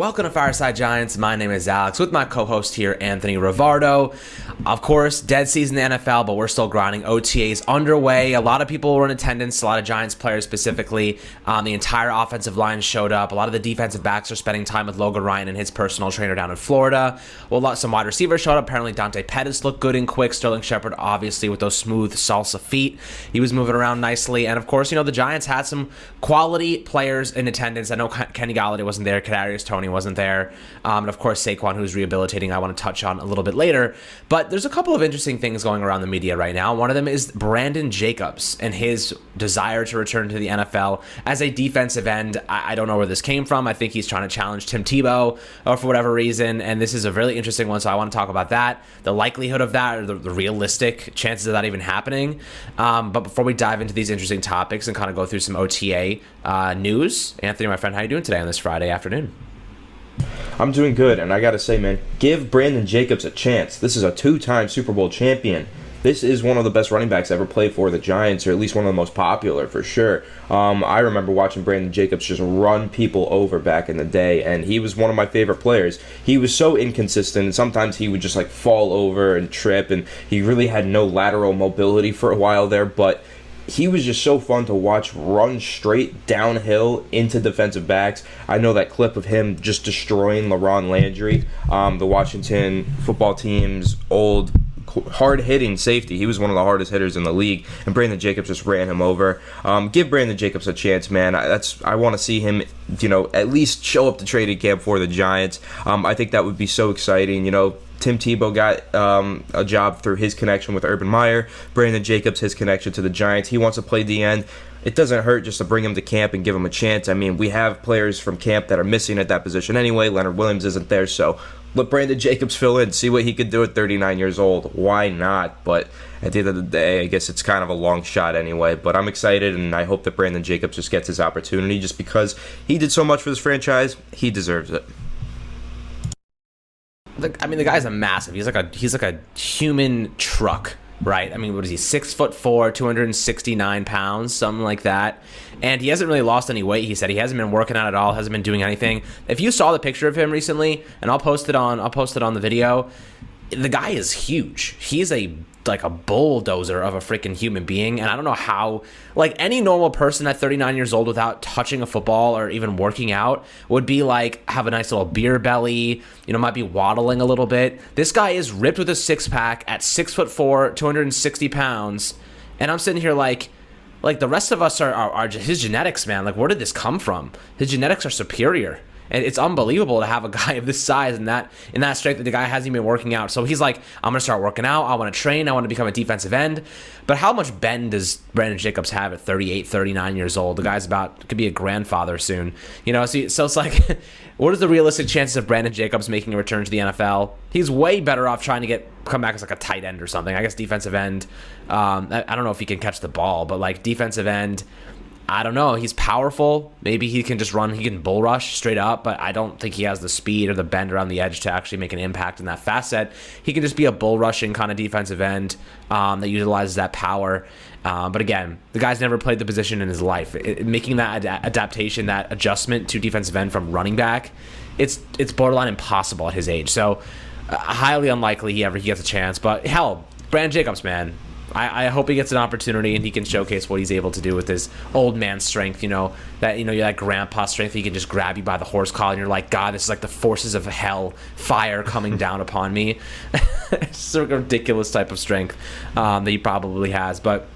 Welcome to Fireside Giants. My name is Alex with my co-host here, Anthony Rivardo. Of course, dead season in the NFL, but we're still grinding. OTAs underway. A lot of people were in attendance, a lot of Giants players specifically. The entire offensive line showed up. A lot of the defensive backs are spending time with Logan Ryan and his personal trainer down in Florida. Well, some wide receivers showed up. Apparently, Dante Pettis looked good and quick. Sterling Shepard, obviously, with those smooth salsa feet. He was moving around nicely. And, of course, the Giants had some quality players in attendance. I know Kenny Golladay wasn't there. Kadarius Toney wasn't there. And of course, Saquon, who's rehabilitating, I want to touch on a little bit later. But there's a couple of interesting things going around the media right now. One of them is Brandon Jacobs and his desire to return to the NFL as a defensive end. I don't know where this came from. I think he's trying to challenge Tim Tebow for whatever reason. And this is a really interesting one. So I want to talk about that, the likelihood of that, or the realistic chances of that even happening. But before we dive into these interesting topics and kind of go through some OTA news, Anthony, my friend, how are you doing today on this Friday afternoon? I'm doing good, and I gotta say, man, give Brandon Jacobs a chance. This is a two-time Super Bowl champion. This is one of the best running backs ever played for the Giants, or at least one of the most popular, for sure. I remember watching Brandon Jacobs just run people over back in the day, and he was one of my favorite players. He was so inconsistent, and sometimes he would just fall over and trip, and he really had no lateral mobility for a while there, but he was just so fun to watch run straight downhill into defensive backs. I know that clip of him just destroying LaRon Landry, the Washington football team's old hard-hitting safety. He was one of the hardest hitters in the league, and Brandon Jacobs just ran him over. Give Brandon Jacobs a chance, man. I want to see him, at least show up to training camp for the Giants. I think that would be so exciting. Tim Tebow got a job through his connection with Urban Meyer. Brandon Jacobs, his connection to the Giants. He wants to play the end. It doesn't hurt just to bring him to camp and give him a chance. I mean, we have players from camp that are missing at that position anyway. Leonard Williams isn't there, so let Brandon Jacobs fill in, see what he could do at 39 years old. Why not? But at the end of the day, I guess it's kind of a long shot anyway. But I'm excited, and I hope that Brandon Jacobs just gets his opportunity just because he did so much for this franchise. He deserves it. The guy's a massive. He's like a human truck, right? I mean, what is he? 6'4", 269 pounds, something like that. And he hasn't really lost any weight. He said he hasn't been working out at all, hasn't been doing anything. If you saw the picture of him recently, and I'll post it on the video, the guy is huge. He's like a bulldozer of a freaking human being, and I don't know how, any normal person at 39 years old without touching a football or even working out would be have a nice little beer belly, might be waddling a little bit. This guy is ripped with a six-pack at 6'4", 260 pounds, and I'm sitting here like the rest of us are just his genetics, man. Where did this come from? His genetics are superior. And it's unbelievable to have a guy of this size and that strength that the guy hasn't even been working out. So he's like, I'm going to start working out. I want to train. I want to become a defensive end. But how much bend does Brandon Jacobs have at 38, 39 years old? The guy's could be a grandfather soon. So it's like, what is the realistic chances of Brandon Jacobs making a return to the NFL? He's way better off trying to come back as a tight end or something. I guess defensive end. I don't know if he can catch the ball, but defensive end, I don't know. He's powerful. Maybe he can just run. He can bull rush straight up, but I don't think he has the speed or the bend around the edge to actually make an impact in that facet. He can just be a bull rushing kind of defensive end that utilizes that power. But again, the guy's never played the position in his life. Making that adaptation, that adjustment to defensive end from running back, it's borderline impossible at his age. So highly unlikely he gets a chance. But hell, Brandon Jacobs, man. I hope he gets an opportunity and he can showcase what he's able to do with his old man strength, that grandpa strength. He can just grab you by the horse collar and you're like, God, this is like the forces of hell, fire coming down upon me. It's a ridiculous type of strength that he probably has. But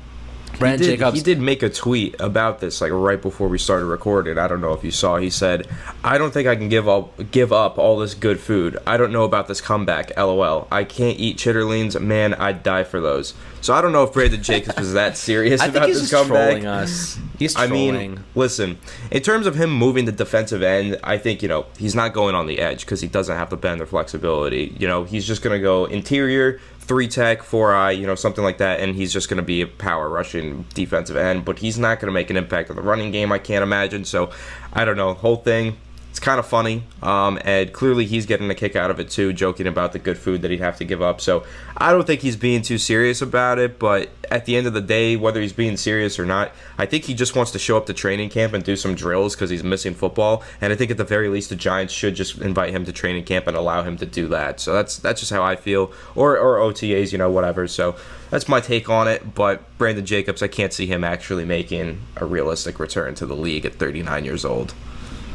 Brandon Jacobs, he did make a tweet about this right before we started recording. I don't know if you saw. He said, I don't think I can give up all this good food. I don't know about this comeback, LOL. I can't eat chitterlings. Man, I'd die for those. So I don't know if Brandon Jacobs was that serious about this comeback. Trolling us. He's trolling. Listen, in terms of him moving to defensive end, I think, he's not going on the edge because he doesn't have the bend or flexibility. He's just going to go interior, 3-tech, 4-eye, something like that, and he's just going to be a power rushing defensive end, but he's not going to make an impact on the running game, I can't imagine. So I don't know. Whole thing It's kind of funny, and clearly he's getting a kick out of it too, joking about the good food that he'd have to give up. So I don't think he's being too serious about it, but at the end of the day, whether he's being serious or not, I think he just wants to show up to training camp and do some drills because he's missing football. And I think at the very least, the Giants should just invite him to training camp and allow him to do that. So that's just how I feel, or OTAs, whatever. So that's my take on it. But Brandon Jacobs, I can't see him actually making a realistic return to the league at 39 years old.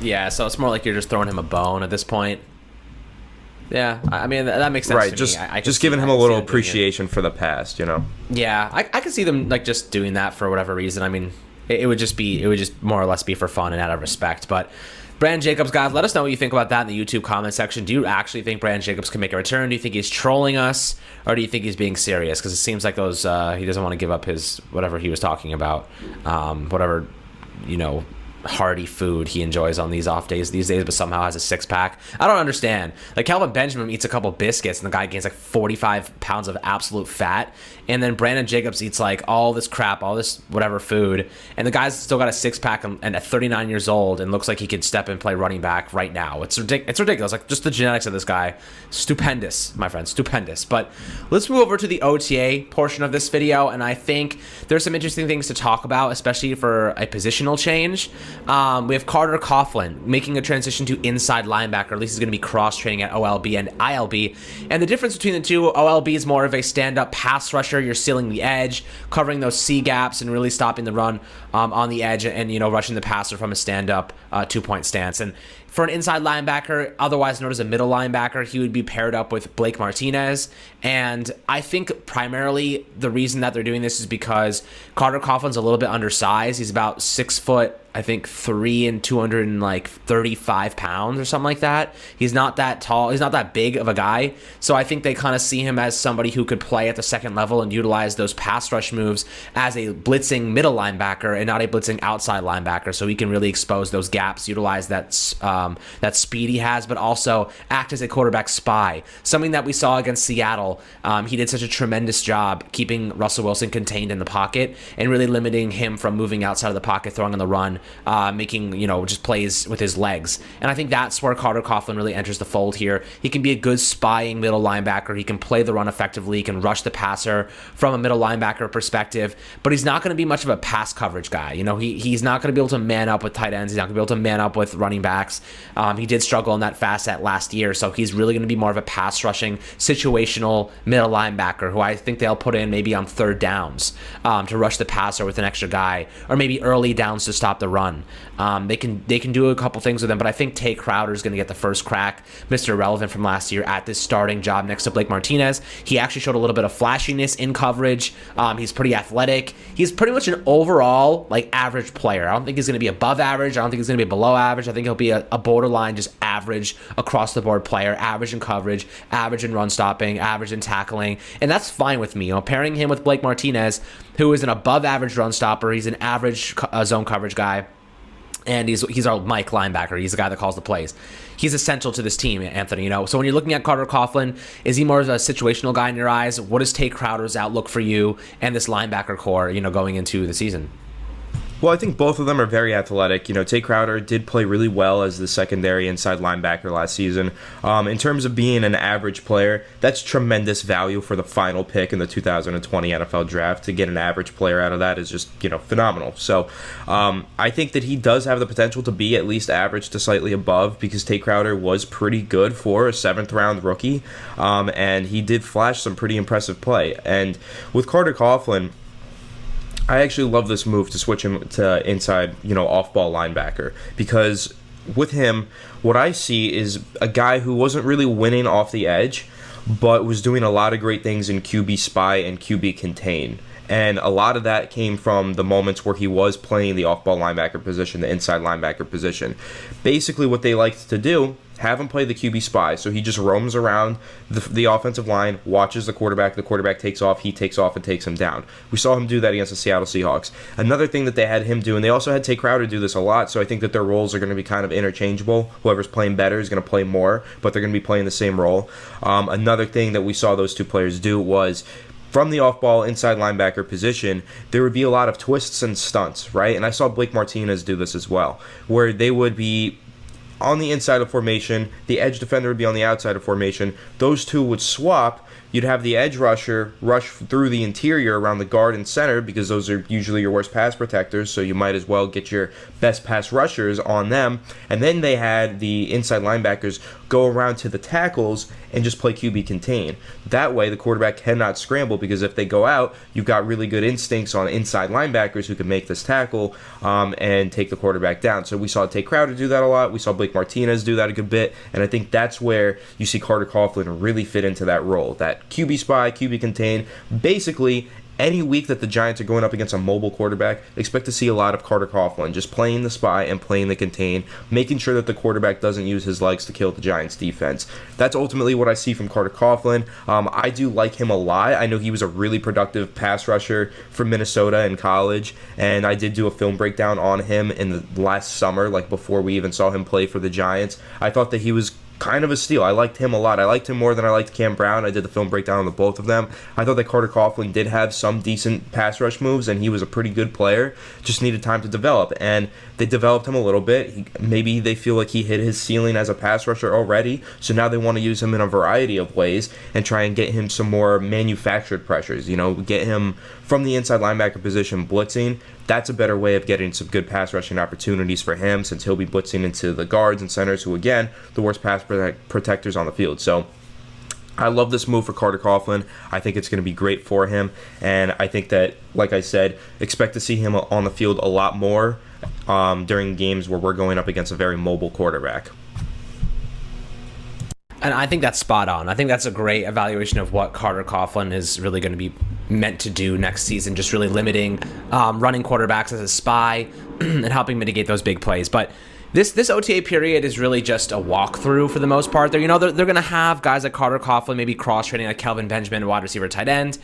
Yeah, so it's more like you're just throwing him a bone at this point. Yeah, I mean, that makes sense right, to me. Just giving him a little appreciation for the past, Yeah, I could see them like just doing that for whatever reason. I mean, it would just more or less be for fun and out of respect. But Brandon Jacobs, guys, let us know what you think about that in the YouTube comment section. Do you actually think Brandon Jacobs can make a return? Do you think he's trolling us, or do you think he's being serious? Because it seems like he doesn't want to give up his whatever he was talking about, whatever hearty food he enjoys on these off days these days, but somehow has a six-pack. I don't understand. Like, Calvin Benjamin eats a couple biscuits and the guy gains like 45 pounds of absolute fat, and then Brandon Jacobs eats like all this crap, all this whatever food, and the guy's still got a six-pack and at 39 years old and looks like he could step and play running back right now. It's ridiculous. Like, just the genetics of this guy, stupendous, my friend, stupendous. But let's move over to the OTA portion of this video, and I think there's some interesting things to talk about, especially for a positional change. We have Carter Coughlin making a transition to inside linebacker. At least he's going to be cross-training at OLB and ILB. And the difference between the two, OLB is more of a stand-up pass rusher. You're sealing the edge, covering those C gaps, and really stopping the run on the edge and, rushing the passer from a stand-up two-point stance. And for an inside linebacker, otherwise known as a middle linebacker, he would be paired up with Blake Martinez. And I think primarily the reason that they're doing this is because Carter Coughlin's a little bit undersized. He's about 6 foot, I think 3 and 235 pounds or something like that. He's not that tall. He's not that big of a guy. So I think they kind of see him as somebody who could play at the second level and utilize those pass rush moves as a blitzing middle linebacker and not a blitzing outside linebacker. So he can really expose those gaps, utilize that speed he has, but also act as a quarterback spy. Something that we saw against Seattle. He did such a tremendous job keeping Russell Wilson contained in the pocket and really limiting him from moving outside of the pocket, throwing on the run, making, just plays with his legs. And I think that's where Carter Coughlin really enters the fold here. He can be a good spying middle linebacker. He can play the run effectively. He can rush the passer from a middle linebacker perspective, but he's not going to be much of a pass coverage guy. He's not going to be able to man up with tight ends. He's not going to be able to man up with running backs. He did struggle in that fast set last year, so he's really going to be more of a pass rushing situational middle linebacker who I think they'll put in maybe on third downs to rush the passer with an extra guy, or maybe early downs to stop the run. They can do a couple things with him, but I think Tay Crowder is going to get the first crack, Mr. Irrelevant from last year, at this starting job next to Blake Martinez. He actually showed a little bit of flashiness in coverage. He's pretty athletic. He's pretty much an overall average player. I don't think he's going to be above average. I don't think he's going to be below average. I think he'll be a borderline just average across the board player, average in coverage, average in run stopping, average in tackling, and that's fine with me. Pairing him with Blake Martinez, who is an above average run stopper. He's an average zone coverage guy. And he's our Mike linebacker. He's the guy that calls the plays. He's essential to this team, Anthony. So when you're looking at Carter Coughlin, is he more of a situational guy in your eyes? What is Tay Crowder's outlook for you and this linebacker core, going into the season? Well, I think both of them are very athletic. Tay Crowder did play really well as the secondary inside linebacker last season. In terms of being an average player, that's tremendous value for the final pick in the 2020 NFL Draft. To get an average player out of that is just, phenomenal. So I think that he does have the potential to be at least average to slightly above, because Tay Crowder was pretty good for a 7th-round rookie, and he did flash some pretty impressive play. And with Carter Coughlin, I actually love this move to switch him to inside, off-ball linebacker, because with him, what I see is a guy who wasn't really winning off the edge, but was doing a lot of great things in QB spy and QB contain. And a lot of that came from the moments where he was playing the off-ball linebacker position, the inside linebacker position. Basically, what they liked to do, have him play the QB spy, so he just roams around the offensive line, watches the quarterback takes off, he takes off and takes him down. We saw him do that against the Seattle Seahawks. Another thing that they had him do, and they also had Tay Crowder do this a lot, so I think that their roles are going to be kind of interchangeable. Whoever's playing better is going to play more, but they're going to be playing the same role. Another thing that we saw those two players do was, from the off-ball inside linebacker position, there would be a lot of twists and stunts, right? And I saw Blake Martinez do this as well, where they would be on the inside of formation. The edge defender would be on the outside of formation. Those two would swap. You'd have the edge rusher rush through the interior around the guard and center because those are usually your worst pass protectors, so you might as well get your best pass rushers on them. And then they had the inside linebackers go around to the tackles and just play QB contain. That way the quarterback cannot scramble because if they go out, you've got really good instincts on inside linebackers who can make this tackle and take the quarterback down. So we saw Tay Crowder do that a lot. We saw Blake Martinez do that a good bit. And I think that's where you see Carter Coughlin really fit into that role. That QB spy, QB contain. Basically, any week that the Giants are going up against a mobile quarterback, expect to see a lot of Carter Coughlin just playing the spy and playing the contain, making sure that the quarterback doesn't use his legs to kill the Giants' defense. That's ultimately what I see from Carter Coughlin. I do like him a lot. I know he was a really productive pass rusher for Minnesota in college, and I did do a film breakdown on him in the last summer, like before we even saw him play for the Giants. I thought that he was kind of a steal. I liked him a lot. I liked him more than I liked Cam Brown. I did the film breakdown on the both of them. I thought that Carter Coughlin did have some decent pass rush moves, and he was a pretty good player. Just needed time to develop, and they developed him a little bit. Maybe they feel like he hit his ceiling as a pass rusher already, so now they want to use him in a variety of ways and try and get him some more manufactured pressures. Get him from the inside linebacker position blitzing. That's a better way of getting some good pass rushing opportunities for him, since he'll be blitzing into the guards and centers who, again, the worst pass protectors on the field. So I love this move for Carter Coughlin. I think it's going to be great for him, and I think that, like I said, expect to see him on the field a lot more during games where we're going up against a very mobile quarterback. And I think that's spot on. I think that's a great evaluation of what Carter Coughlin is really going to be meant to do next season, just really limiting running quarterbacks as a spy and helping mitigate those big plays. But this OTA period is really just a walkthrough for the most part. They're going to have guys like Carter Coughlin, maybe cross-training like Kelvin Benjamin, wide receiver, tight end.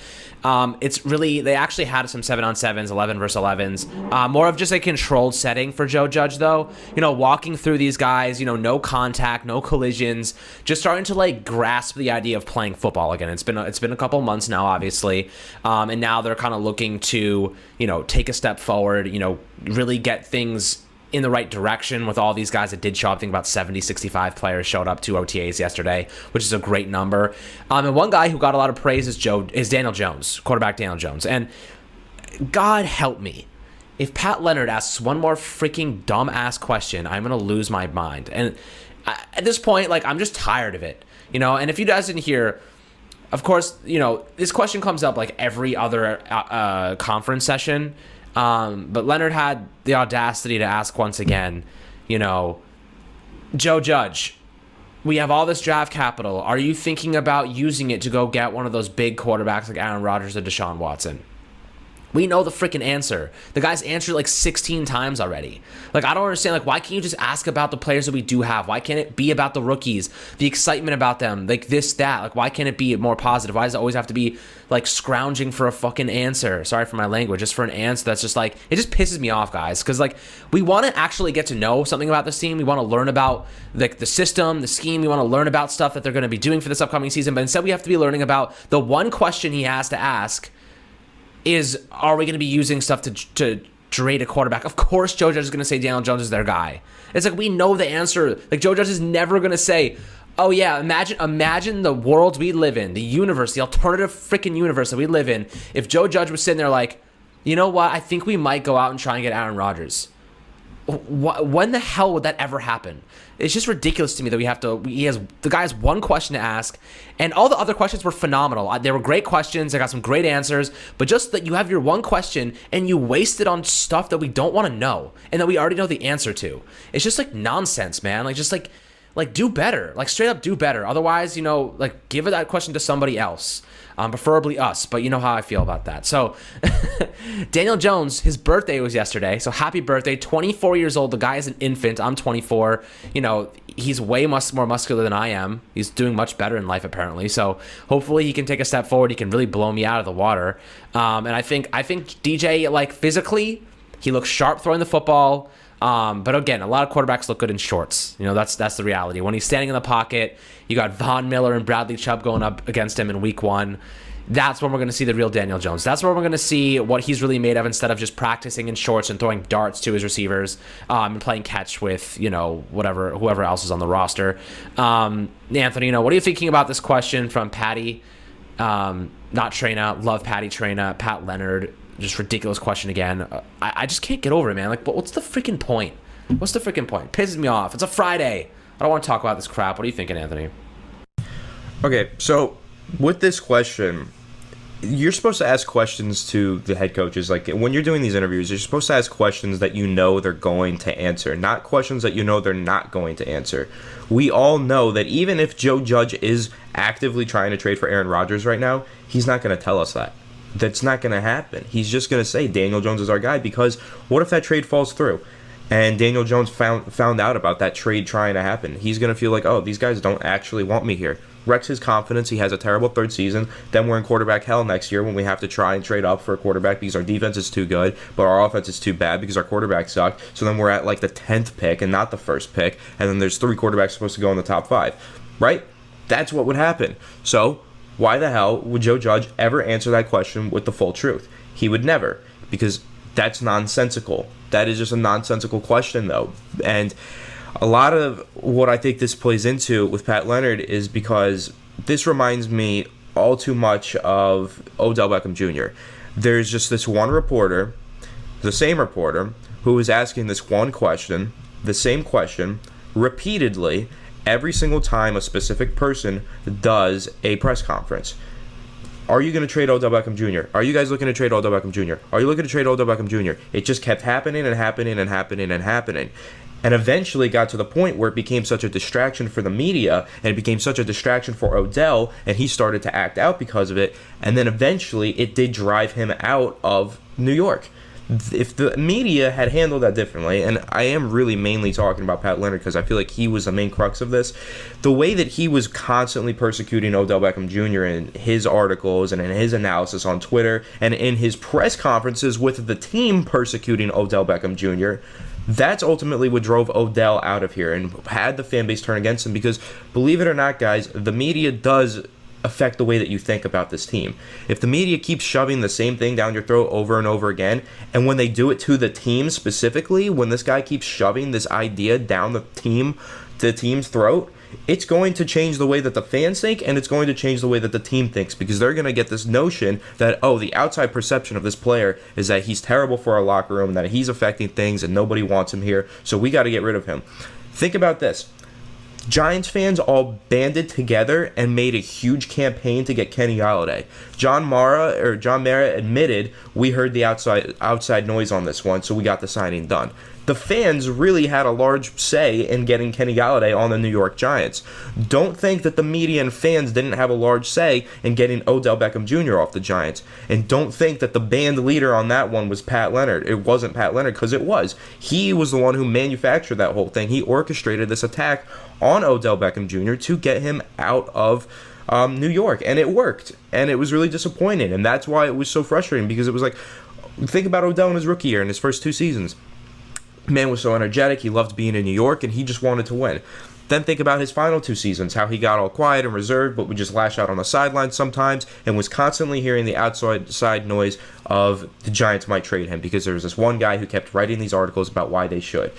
It's really, they actually had some 7-on-7s, 11 versus 11s. More of just a controlled setting for Joe Judge, though. Walking through these guys, no contact, no collisions, just starting to grasp the idea of playing football again. It's been a couple months now, obviously, and now they're kind of looking to take a step forward, really get things in the right direction with all these guys that did show up. I think about 70, 65 players showed up to OTAs yesterday, which is a great number. And one guy who got a lot of praise is Daniel Jones, quarterback Daniel Jones. And God help me, if Pat Leonard asks one more freaking dumb-ass question, I'm going to lose my mind. And at this point, I'm just tired of it. And if you guys didn't hear, of course, this question comes up every other conference session. But Leonard had the audacity to ask once again, Joe Judge, we have all this draft capital. Are you thinking about using it to go get one of those big quarterbacks like Aaron Rodgers or Deshaun Watson? We know the freaking answer. The guy's answered 16 times already. I don't understand. Why can't you just ask about the players that we do have? Why can't it be about the rookies, the excitement about them, this, that? Why can't it be more positive? Why does it always have to be scrounging for a fucking answer? Sorry for my language. Just for an answer that's just it just pisses me off, guys. Because we want to actually get to know something about this team. We want to learn about the system, the scheme. We want to learn about stuff that they're going to be doing for this upcoming season. But instead, we have to be learning about the one question he has to ask. Are we going to be using stuff to rate a quarterback? Of course Joe Judge is going to say Daniel Jones is their guy. It's we know the answer. Joe Judge is never going to say, oh yeah, imagine the world we live in, the universe, the alternative freaking universe that we live in. If Joe Judge was sitting there you know what, I think we might go out and try and get Aaron Rodgers. When the hell would that ever happen? It's just ridiculous to me that the guy has one question to ask, and all the other questions were phenomenal. They were great questions. I got some great answers, but just that you have your one question and you waste it on stuff that we don't want to know and that we already know the answer to. It's just nonsense, man. Do better. Straight up do better. Otherwise, give that question to somebody else. Preferably us, but you know how I feel about that. So, Daniel Jones, his birthday was yesterday, so happy birthday, 24 years old. The guy is an infant. I'm 24. He's way more muscular than I am. He's doing much better in life, apparently. So, hopefully he can take a step forward. He can really blow me out of the water. And I think DJ, physically, he looks sharp throwing the football. But again, a lot of quarterbacks look good in shorts. That's the reality. When he's standing in the pocket, you got Von Miller and Bradley Chubb going up against him in week 1. that's when we're going to see the real Daniel Jones. That's where we're going to see what he's really made of instead of just practicing in shorts and throwing darts to his receivers and playing catch with, whoever else is on the roster. Anthony, what are you thinking about this question from Patty? Not Trina, love Patty Trina, Pat Leonard. Just ridiculous question again. I just can't get over it, man. Like, what's the freaking point? What's the freaking point? Pisses me off. It's a Friday. I don't want to talk about this crap. What are you thinking, Anthony? Okay, so with this question, you're supposed to ask questions to the head coaches. Like, when you're doing these interviews, you're supposed to ask questions that they're going to answer, not questions that they're not going to answer. We all know that even if Joe Judge is actively trying to trade for Aaron Rodgers right now, he's not going to tell us that. That's not going to happen. He's just going to say Daniel Jones is our guy, because what if that trade falls through and Daniel Jones found out about that trade trying to happen? He's going to feel like, oh, these guys don't actually want me here. Wrecks his confidence. He has a terrible third season. Then we're in quarterback hell next year when we have to try and trade up for a quarterback because our defense is too good, but our offense is too bad because our quarterback sucked. So then we're at like the 10th pick and not the first pick, and then there's 3 quarterbacks supposed to go in the top 5, right? That's what would happen. So why the hell would Joe Judge ever answer that question with the full truth? He would never, because that's nonsensical. That is just a nonsensical question, though. And a lot of what I think this plays into with Pat Leonard is because this reminds me all too much of Odell Beckham Jr. There's just this one reporter, the same reporter, who is asking this one question, the same question, repeatedly, every single time a specific person does a press conference. Are you going to trade Odell Beckham Jr.? Are you guys looking to trade Odell Beckham Jr.? Are you looking to trade Odell Beckham Jr.? It just kept happening and happening and happening and happening. And eventually got to the point where it became such a distraction for the media, and it became such a distraction for Odell, and he started to act out because of it. And then eventually it did drive him out of New York. If the media had handled that differently, and I am really mainly talking about Pat Leonard because I feel like he was the main crux of this, the way that he was constantly persecuting Odell Beckham Jr. in his articles and in his analysis on Twitter and in his press conferences with the team persecuting Odell Beckham Jr., that's ultimately what drove Odell out of here and had the fan base turn against him, because believe it or not, guys, the media does affect the way that you think about this team. If the media keeps shoving the same thing down your throat over and over again, and when they do it to the team specifically, when this guy keeps shoving this idea down the team's throat, it's going to change the way that the fans think, and it's going to change the way that the team thinks, because they're going to get this notion that, oh, the outside perception of this player is that he's terrible for our locker room, that he's affecting things, and nobody wants him here, so we got to get rid of him. Think about this. Giants fans all banded together and made a huge campaign to get Kenny Golladay. John Mara admitted, we heard the outside noise on this one, so we got the signing done. The fans really had a large say in getting Kenny Golladay on the New York Giants. Don't think that the media and fans didn't have a large say in getting Odell Beckham Jr. off the Giants. And don't think that the band leader on that one was Pat Leonard. It wasn't Pat Leonard, because it was. He was the one who manufactured that whole thing. He orchestrated this attack on Odell Beckham Jr. to get him out of New York. And it worked. And it was really disappointing. And that's why it was so frustrating, because it was like, think about Odell in his rookie year, in his first 2 seasons. Man was so energetic, he loved being in New York, and he just wanted to win. Then think about his final 2 seasons, how he got all quiet and reserved, but would just lash out on the sidelines sometimes, and was constantly hearing the outside noise of the Giants might trade him, because there was this one guy who kept writing these articles about why they should.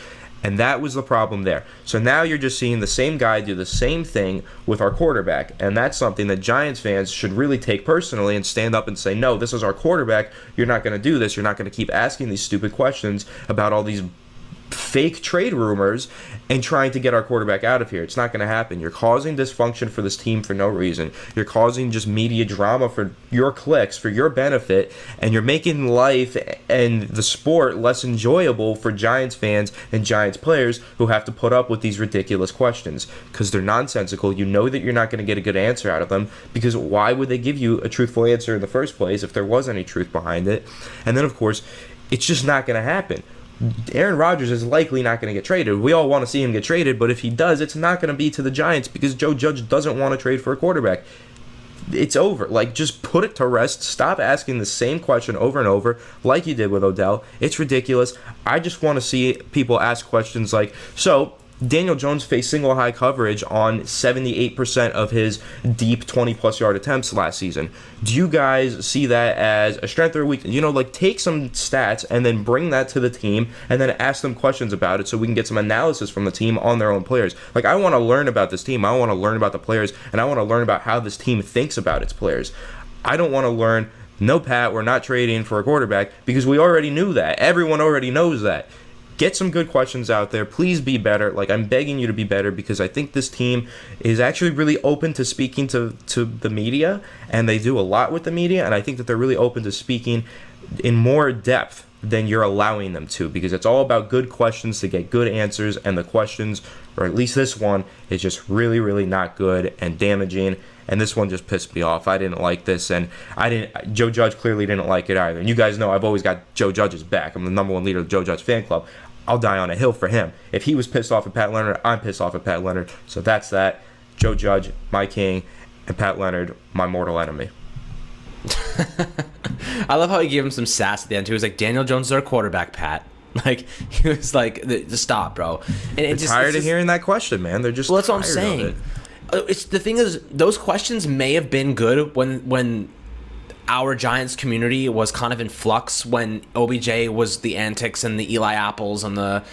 And that was the problem there. So now you're just seeing the same guy do the same thing with our quarterback, and that's something that Giants fans should really take personally and stand up and say, no, this is our quarterback, you're not going to do this, you're not going to keep asking these stupid questions about all these fake trade rumors and trying to get our quarterback out of here. It's not going to happen. You're causing dysfunction for this team for no reason. You're causing just media drama for your clicks, for your benefit, and you're making life and the sport less enjoyable for Giants fans and Giants players who have to put up with these ridiculous questions because they're nonsensical. You know that you're not going to get a good answer out of them, because why would they give you a truthful answer in the first place if there was any truth behind it? And then, of course, it's just not going to happen. Aaron Rodgers is likely not going to get traded. We all want to see him get traded, but if he does, it's not going to be to the Giants, because Joe Judge doesn't want to trade for a quarterback. It's over. Like, just put it to rest. Stop asking the same question over and over like you did with Odell. It's ridiculous. I just want to see people ask questions like, so Daniel Jones faced single high coverage on 78% of his deep 20-plus yard attempts last season. Do you guys see that as a strength or a weakness? Take some stats and then bring that to the team and then ask them questions about it so we can get some analysis from the team on their own players. I want to learn about this team. I want to learn about the players, and I want to learn about how this team thinks about its players. I don't want to learn, no, Pat, we're not trading for a quarterback, because we already knew that. Everyone already knows that. Get some good questions out there. Please be better. I'm begging you to be better, because I think this team is actually really open to speaking to the media, and they do a lot with the media, and I think that they're really open to speaking in more depth than you're allowing them to, because it's all about good questions to get good answers, and the questions, or at least this one, is just really, really not good and damaging. And this one just pissed me off. I didn't like this, and Joe Judge clearly didn't like it either. And you guys know I've always got Joe Judge's back. I'm the number one leader of the Joe Judge fan club. I'll die on a hill for him. If he was pissed off at Pat Leonard, I'm pissed off at Pat Leonard. So that's that. Joe Judge, my king, and Pat Leonard, my mortal enemy. I love how he gave him some sass at the end too. He was like, Daniel Jones is our quarterback, Pat. He was like, just stop, bro. And I'm tired of hearing that question, man. They're just that's what I'm saying. It's the thing is, those questions may have been good when our Giants community was kind of in flux, when OBJ was the antics and the Eli Apples and the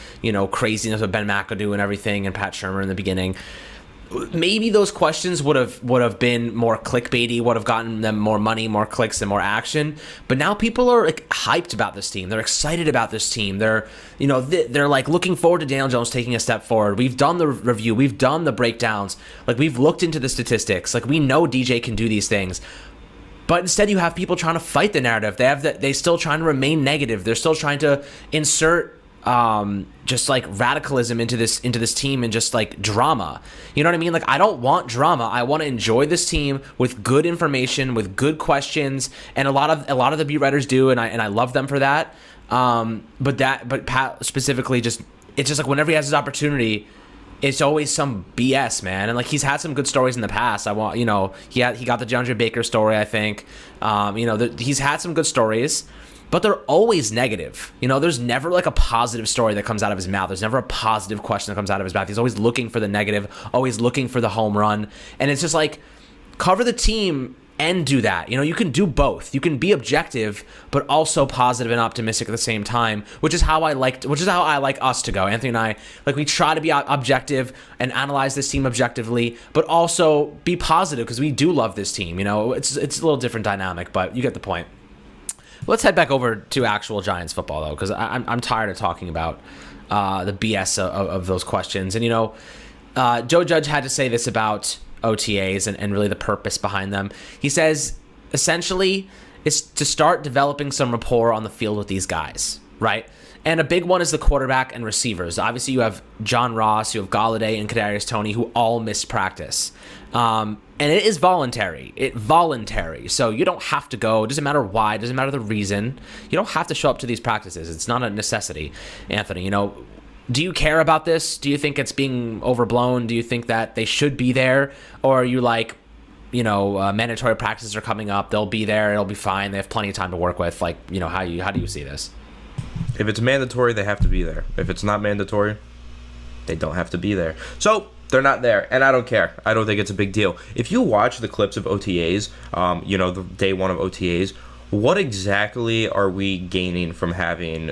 craziness of Ben McAdoo and everything, and Pat Shurmur in the beginning. Maybe those questions would have been more clickbaity, would have gotten them more money, more clicks, and more action. But now people are hyped about this team. They're excited about this team. They're they're looking forward to Daniel Jones taking a step forward. We've done the review. We've done the breakdowns. We've looked into the statistics. We know DJ can do these things. But instead, you have people trying to fight the narrative. They still trying to remain negative. They're still trying to insert just radicalism into this team, and just drama. You know what I mean? I don't want drama. I want to enjoy this team with good information, with good questions, and a lot of the beat writers do, and I love them for that. But Pat specifically, it's just whenever he has his opportunity, it's always some BS, man. And he's had some good stories in the past. He got the DeAndre Baker story, I think. He's had some good stories, but they're always negative. There's never a positive story that comes out of his mouth. There's never a positive question that comes out of his mouth. He's always looking for the negative, always looking for the home run. And it's just cover the team and do that. You can do both. You can be objective, but also positive and optimistic at the same time, which is how I like us to go. Anthony and I, we try to be objective and analyze this team objectively, but also be positive, because we do love this team. It's a little different dynamic, but you get the point. Let's head back over to actual Giants football, though, because I'm tired of talking about the BS of those questions. And Joe Judge had to say this about OTAs and really the purpose behind them. He says, essentially, it's to start developing some rapport on the field with these guys, right? And a big one is the quarterback and receivers. Obviously, you have John Ross, you have Galladay, and Kadarius Toney, who all missed practice. And it is voluntary. So you don't have to go. It doesn't matter why. It doesn't matter the reason. You don't have to show up to these practices. It's not a necessity, Anthony. Do you care about this? Do you think it's being overblown? Do you think that they should be there? Or are you mandatory practices are coming up. They'll be there. It'll be fine. They have plenty of time to work with. How do you see this? If it's mandatory, they have to be there. If it's not mandatory, they don't have to be there. So they're not there, and I don't care. I don't think it's a big deal. If you watch the clips of OTAs, the day one of OTAs, what exactly are we gaining from having,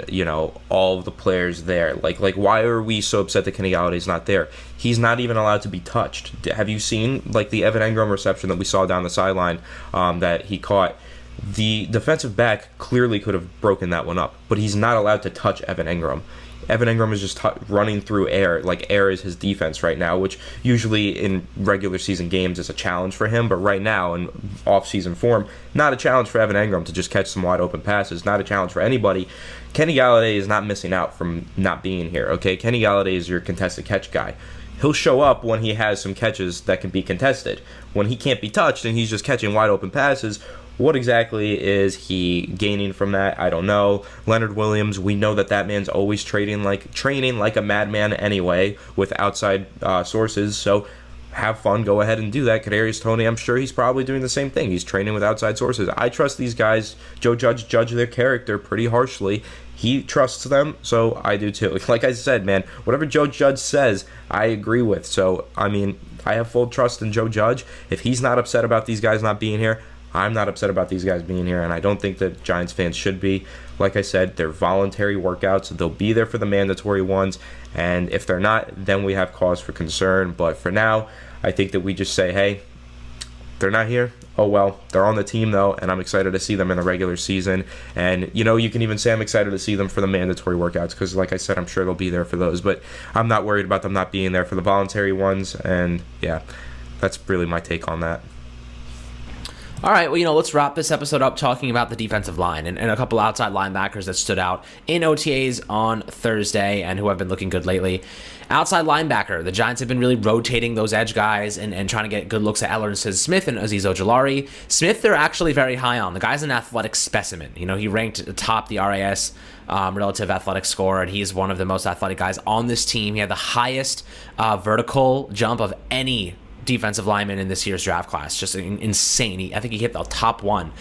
all of the players there? Why are we so upset that Kenny Galladay's not there? He's not even allowed to be touched. Have you seen, the Evan Engram reception that we saw down the sideline that he caught? The defensive back clearly could have broken that one up, but he's not allowed to touch Evan Engram. Evan Engram is just running through air. Air is his defense right now, which usually in regular season games is a challenge for him. But right now, in off-season form, not a challenge for Evan Engram to just catch some wide-open passes. Not a challenge for anybody. Kenny Galladay is not missing out from not being here, okay? Kenny Galladay is your contested catch guy. He'll show up when he has some catches that can be contested. When he can't be touched and he's just catching wide-open passes, what exactly is he gaining from that? I don't know. Leonard Williams, we know that man's always training like a madman anyway with outside sources. So have fun, go ahead and do that. Kadarius Toney, I'm sure he's probably doing the same thing. He's training with outside sources. I trust these guys. Joe Judge judged their character pretty harshly. He trusts them, so I do too. Like I said, man, whatever Joe Judge says, I agree with. So, I mean, I have full trust in Joe Judge. If he's not upset about these guys not being here, I'm not upset about these guys being here, and I don't think that Giants fans should be. Like I said, they're voluntary workouts. They'll be there for the mandatory ones, and if they're not, then we have cause for concern. But for now, I think that we just say, hey, they're not here. Oh, well, they're on the team, though, and I'm excited to see them in the regular season. And, you know, you can even say I'm excited to see them for the mandatory workouts because, like I said, I'm sure they'll be there for those. But I'm not worried about them not being there for the voluntary ones, and, yeah, that's really my take on that. All right, well, let's wrap this episode up talking about the defensive line and a couple outside linebackers that stood out in OTAs on Thursday and who have been looking good lately. Outside linebacker, the Giants have been really rotating those edge guys and trying to get good looks at Ellerson Smith and Azeez Ojulari. Smith, they're actually very high on. The guy's an athletic specimen. He ranked atop the RAS relative athletic score, and he's one of the most athletic guys on this team. He had the highest vertical jump of any defensive lineman in this year's draft class. Just insane. I think he hit the top one.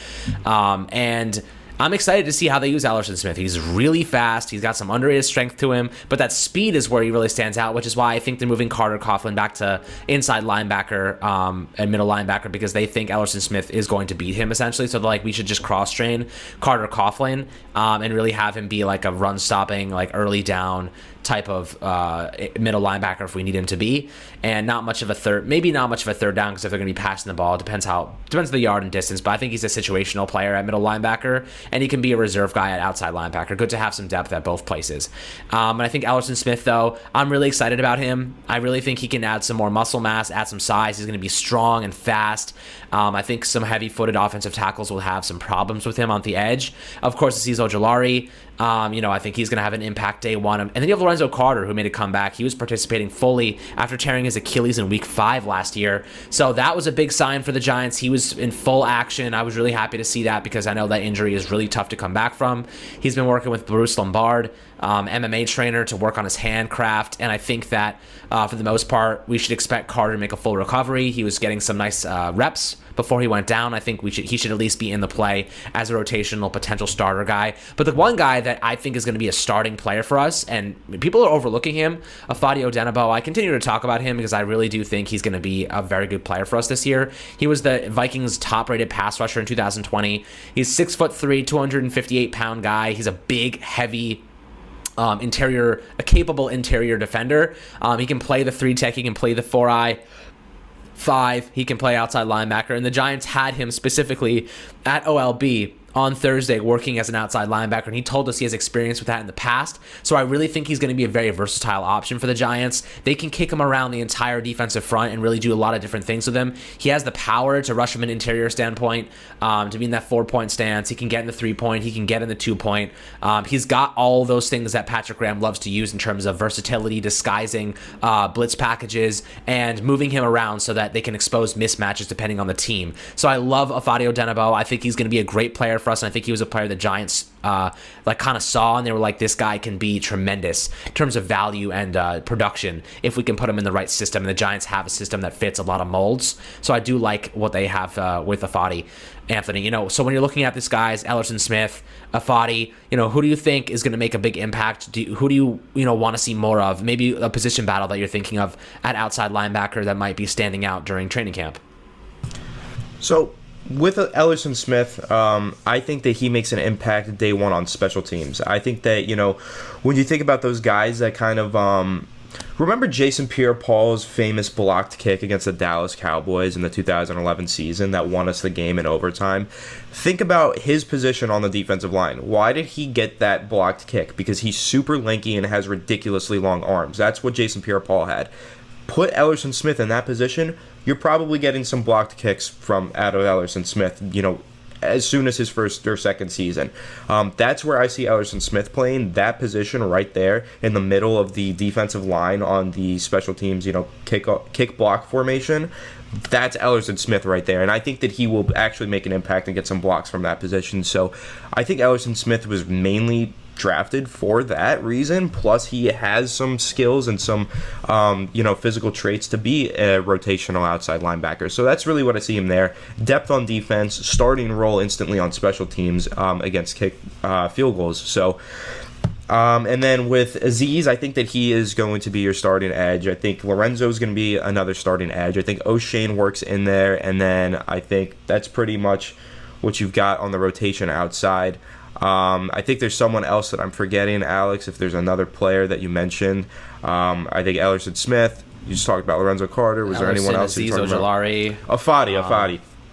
And I'm excited to see how they use Ellerson Smith. He's really fast. He's got some underrated strength to him, but that speed is where he really stands out, which is why I think they're moving Carter Coughlin back to inside linebacker and middle linebacker because they think Ellerson Smith is going to beat him essentially. So they're like, we should just cross-train Carter Coughlin and really have him be like a run-stopping, like early down type of middle linebacker if we need him to be, and not much of a third down because if they're going to be passing the ball, it depends on the yard and distance, but I think he's a situational player at middle linebacker, and he can be a reserve guy at outside linebacker. Good to have some depth at both places. And I think Ellerson Smith, though, I'm really excited about him. I really think he can add some more muscle mass, add some size. He's going to be strong and fast. I think some heavy-footed offensive tackles will have some problems with him on the edge. Of course, Azeez Ojulari, I think he's going to have an impact day one. And then you have Lorenzo Carter, who made a comeback. He was participating fully after tearing his Achilles in week 5 last year. So that was a big sign for the Giants. He was in full action. I was really happy to see that because I know that injury is really tough to come back from. He's been working with Bruce Lombard, MMA trainer, to work on his handcraft. And I think that for the most part, we should expect Carter to make a full recovery. He was getting some nice reps before he went down. I think he should at least be in the play as a rotational potential starter guy. But the one guy that I think is going to be a starting player for us, and people are overlooking him, Afadi Odenigbo. I continue to talk about him because I really do think he's going to be a very good player for us this year. He was the Vikings' top-rated pass rusher in 2020. He's 6'3", 258-pound guy. He's a big, heavy, a capable interior defender. He can play the 3-tech. He can play the 4-eye. 5, he can play outside linebacker, and the Giants had him specifically at OLB on Thursday working as an outside linebacker, and he told us he has experience with that in the past. So I really think he's going to be a very versatile option for the Giants. They can kick him around the entire defensive front and really do a lot of different things with him. He has the power to rush from an interior standpoint, to be in that 4-point stance. He can get in the 3-point. He can get in the 2-point. He's got all those things that Patrick Graham loves to use in terms of versatility, disguising, blitz packages, and moving him around so that they can expose mismatches depending on the team. So I love Afadi Odenigbo. I think he's going to be a great player for us, and I think he was a player the Giants kind of saw, and they were like, this guy can be tremendous in terms of value and production if we can put him in the right system, and the Giants have a system that fits a lot of molds. So I do like what they have with Afadi. Anthony, so when you're looking at this guys, Ellerson Smith, Afadi, who do you think is going to make a big impact? Who do you want to see more of? Maybe a position battle that you're thinking of at outside linebacker that might be standing out during training camp. So with Ellerson Smith, I think that he makes an impact day one on special teams. I think that, when you think about those guys that kind of remember Jason Pierre-Paul's famous blocked kick against the Dallas Cowboys in the 2011 season that won us the game in overtime? Think about his position on the defensive line. Why did he get that blocked kick? Because he's super lanky and has ridiculously long arms. That's what Jason Pierre-Paul had. Put Ellerson Smith in that position, you're probably getting some blocked kicks from Ellerson Smith, as soon as his first or second season. That's where I see Ellerson Smith playing, that position right there in the middle of the defensive line on the special teams, kick block formation. That's Ellerson Smith right there, and I think that he will actually make an impact and get some blocks from that position. So I think Ellerson Smith was mainly drafted for that reason. Plus, he has some skills and some, physical traits to be a rotational outside linebacker. So that's really what I see him there. Depth on defense, starting role instantly on special teams against kick field goals. So. And then with Azeez, I think that he is going to be your starting edge. I think Lorenzo is going to be another starting edge. I think O'Shane works in there, and then I think that's pretty much what you've got on the rotation outside. I think there's someone else that I'm forgetting, Alex, if there's another player that you mentioned. I think Ellerson Smith. You just talked about Lorenzo Carter. Was there anyone else you talked about?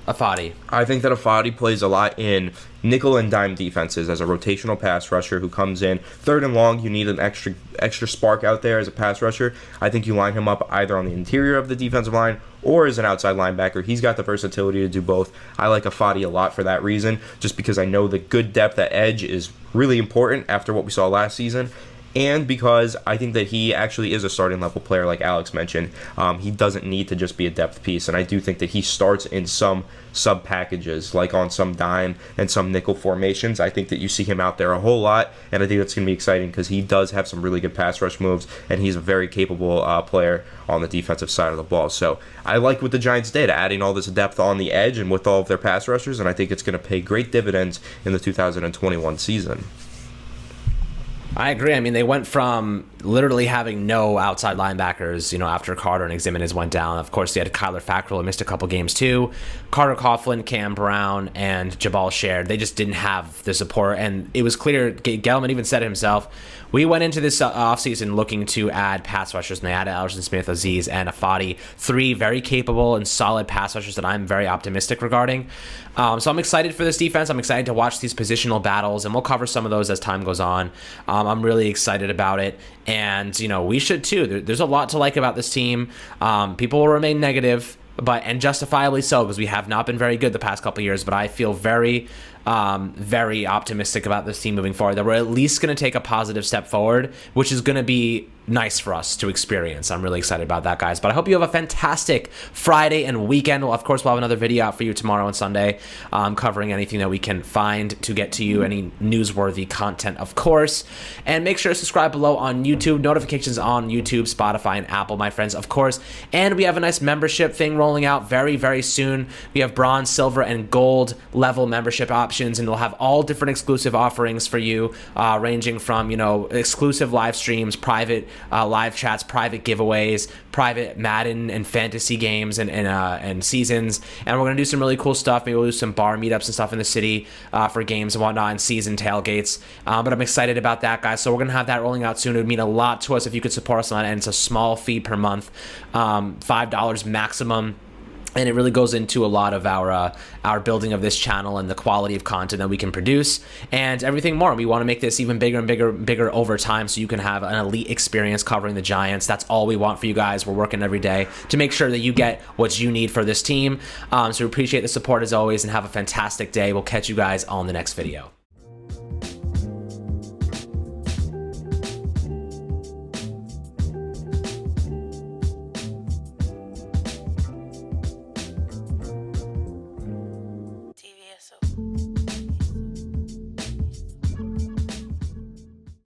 Afadi. I think that Afadi plays a lot in nickel and dime defenses as a rotational pass rusher who comes in. Third and long, you need an extra spark out there as a pass rusher. I think you line him up either on the interior of the defensive line or as an outside linebacker. He's got the versatility to do both. I like Afadi a lot for that reason, just because I know the good depth at edge is really important after what we saw last season. And because I think that he actually is a starting level player, like Alex mentioned. He doesn't need to just be a depth piece. And I do think that he starts in some sub packages, like on some dime and some nickel formations. I think that you see him out there a whole lot. And I think that's going to be exciting because he does have some really good pass rush moves. And he's a very capable player on the defensive side of the ball. So I like what the Giants did, adding all this depth on the edge and with all of their pass rushers. And I think it's going to pay great dividends in the 2021 season. I agree. I mean, they went from literally having no outside linebackers, after Carter and Ximenez went down. Of course, they had Kyler Fackrell, who missed a couple games too. Carter Coughlin, Cam Brown, and Jabal Shared. They just didn't have the support. And it was clear, Gettleman even said it himself, we went into this offseason looking to add pass rushers, and they added Ellerson Smith, Azeez, and Afadi. 3 very capable and solid pass rushers that I'm very optimistic regarding. So I'm excited for this defense. I'm excited to watch these positional battles, and we'll cover some of those as time goes on. I'm really excited about it, and we should too. There's a lot to like about this team. People will remain negative, and justifiably so, because we have not been very good the past couple of years. But I feel very optimistic about this team moving forward, that we're at least going to take a positive step forward, which is going to be nice for us to experience. I'm really excited about that, guys. But I hope you have a fantastic Friday and weekend. Of course, we'll have another video out for you tomorrow and Sunday, covering anything that we can find to get to you, any newsworthy content, of course. And make sure to subscribe below on YouTube. Notifications on YouTube, Spotify, and Apple, my friends, of course. And we have a nice membership thing rolling out very, very soon. We have bronze, silver, and gold level membership options, and we'll have all different exclusive offerings for you, ranging from, exclusive live streams, private live chats, private giveaways, private Madden and fantasy games and seasons. And we're going to do some really cool stuff. Maybe we'll do some bar meetups and stuff in the city for games and whatnot, and season tailgates. But I'm excited about that, guys. So we're going to have that rolling out soon. It would mean a lot to us if you could support us on that. And it's a small fee per month, $5 maximum. And it really goes into a lot of our building of this channel and the quality of content that we can produce and everything more. We want to make this even bigger and bigger over time, so you can have an elite experience covering the Giants. That's all we want for you guys. We're working every day to make sure that you get what you need for this team. So we appreciate the support as always, and have a fantastic day. We'll catch you guys on the next video. TVSO.